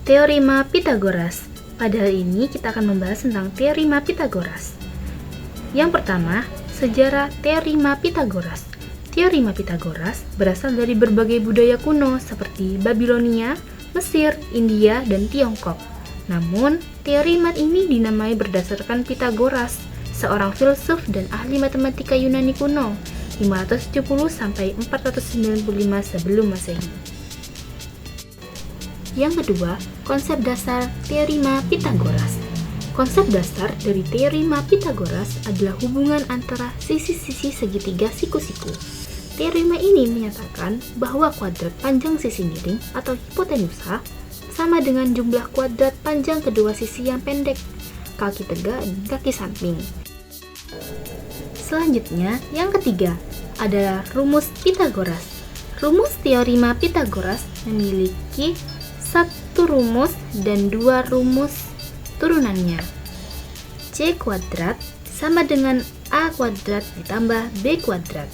Teorema Pitagoras. Pada hari ini kita akan membahas tentang Teorema Pitagoras. Yang pertama, sejarah Teorema Pitagoras. Teorema Pitagoras berasal dari berbagai budaya kuno seperti Babilonia, Mesir, India, dan Tiongkok. Namun, teorema ini dinamai berdasarkan Pitagoras, seorang filsuf dan ahli matematika Yunani kuno, 570-495 sebelum Masehi. Yang kedua, konsep dasar Teorema Pitagoras. Konsep dasar dari Teorema Pitagoras adalah hubungan antara sisi-sisi segitiga siku-siku. Teorema ini menyatakan bahwa kuadrat panjang sisi miring atau hipotenusa sama dengan jumlah kuadrat panjang kedua sisi yang pendek, kaki tegak dan kaki samping. Selanjutnya, yang ketiga adalah rumus Pitagoras. Rumus Teorema Pitagoras memiliki satu rumus dan dua rumus turunannya. C kuadrat sama dengan A kuadrat ditambah B kuadrat.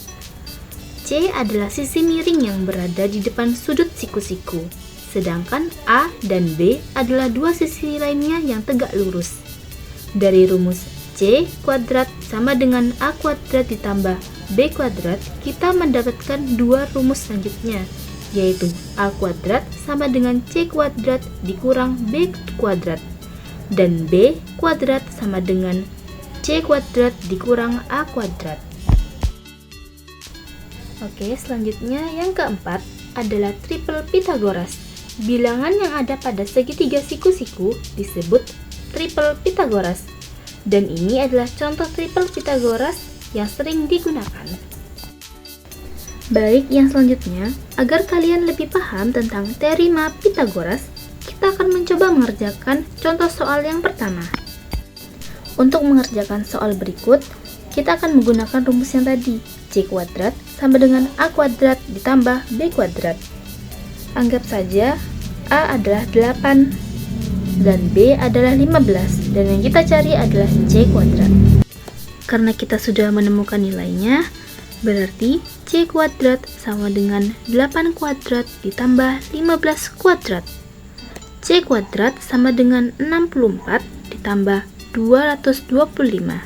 C adalah sisi miring yang berada di depan sudut siku-siku, sedangkan A dan B adalah dua sisi lainnya yang tegak lurus. Dari rumus C kuadrat sama dengan A kuadrat ditambah B kuadrat, kita mendapatkan dua rumus selanjutnya, yaitu A kuadrat sama dengan C kuadrat dikurang B kuadrat, dan B kuadrat sama dengan C kuadrat dikurang A kuadrat. Oke, selanjutnya yang keempat adalah triple Pitagoras. Bilangan yang ada pada segitiga siku-siku disebut triple Pitagoras, dan ini adalah contoh triple Pitagoras yang sering digunakan. Baik, yang selanjutnya, agar kalian lebih paham tentang Teorema Pitagoras, kita akan mencoba mengerjakan contoh soal yang pertama. Untuk mengerjakan soal berikut, kita akan menggunakan rumus yang tadi, C kuadrat sama dengan A kuadrat ditambah B kuadrat. Anggap saja A adalah 8 dan B adalah 15, dan yang kita cari adalah C kuadrat. Karena kita sudah menemukan nilainya, berarti C kuadrat sama dengan 8 kuadrat ditambah 15 kuadrat. C kuadrat sama dengan 64 ditambah 225.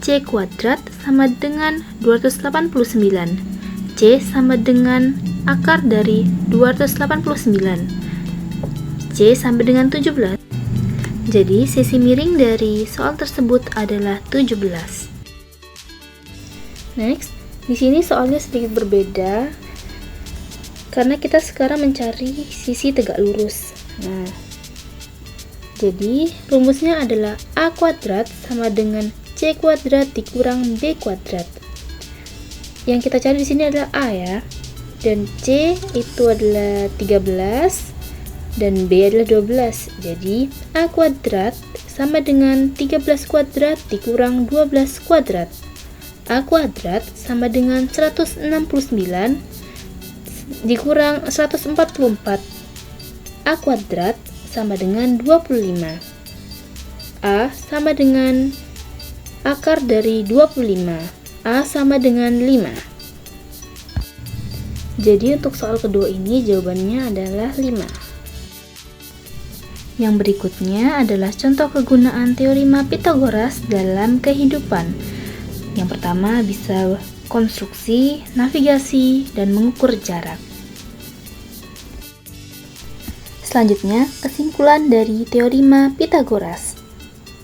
C kuadrat sama dengan 289. C sama dengan akar dari 289. C sama dengan 17. Jadi sisi miring dari soal tersebut adalah 17. Next, di sini soalnya sedikit berbeda karena kita sekarang mencari sisi tegak lurus. Nah, jadi rumusnya adalah A kuadrat sama dengan C kuadrat dikurang B kuadrat. Yang kita cari di sini adalah A ya, dan C itu adalah 13 dan B adalah 12. Jadi A kuadrat sama dengan 13 kuadrat dikurang 12 kuadrat. A kuadrat sama dengan 169 dikurang 144. A kuadrat sama dengan 25. A sama dengan akar dari 25. A sama dengan 5. Jadi untuk soal kedua ini jawabannya adalah 5. Yang berikutnya adalah contoh kegunaan Teorema Pitagoras dalam kehidupan. Yang pertama bisa konstruksi, navigasi, dan mengukur jarak. Selanjutnya, kesimpulan dari Teorema Pitagoras.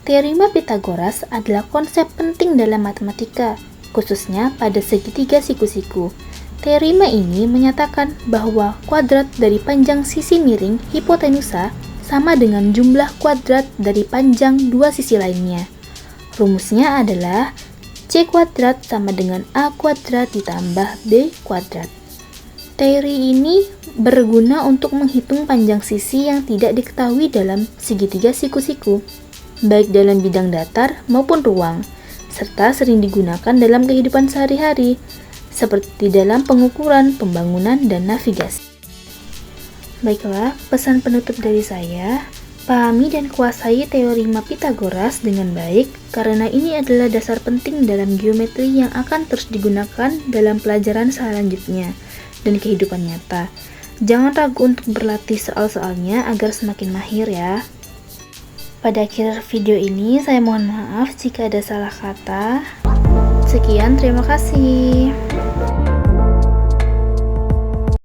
Teorema Pitagoras adalah konsep penting dalam matematika, khususnya pada segitiga siku-siku. Teorema ini menyatakan bahwa kuadrat dari panjang sisi miring hipotenusa sama dengan jumlah kuadrat dari panjang dua sisi lainnya. Rumusnya adalah C kuadrat sama dengan A kuadrat ditambah B kuadrat. Teori ini berguna untuk menghitung panjang sisi yang tidak diketahui dalam segitiga siku-siku, baik dalam bidang datar maupun ruang, serta sering digunakan dalam kehidupan sehari-hari, seperti dalam pengukuran, pembangunan, dan navigasi. Baiklah, pesan penutup dari saya. Pahami dan kuasai Teorema Pitagoras dengan baik, karena ini adalah dasar penting dalam geometri yang akan terus digunakan dalam pelajaran selanjutnya dan kehidupan nyata. Jangan ragu untuk berlatih soal-soalnya agar semakin mahir ya. Pada akhir video ini, saya mohon maaf jika ada salah kata. Sekian, terima kasih.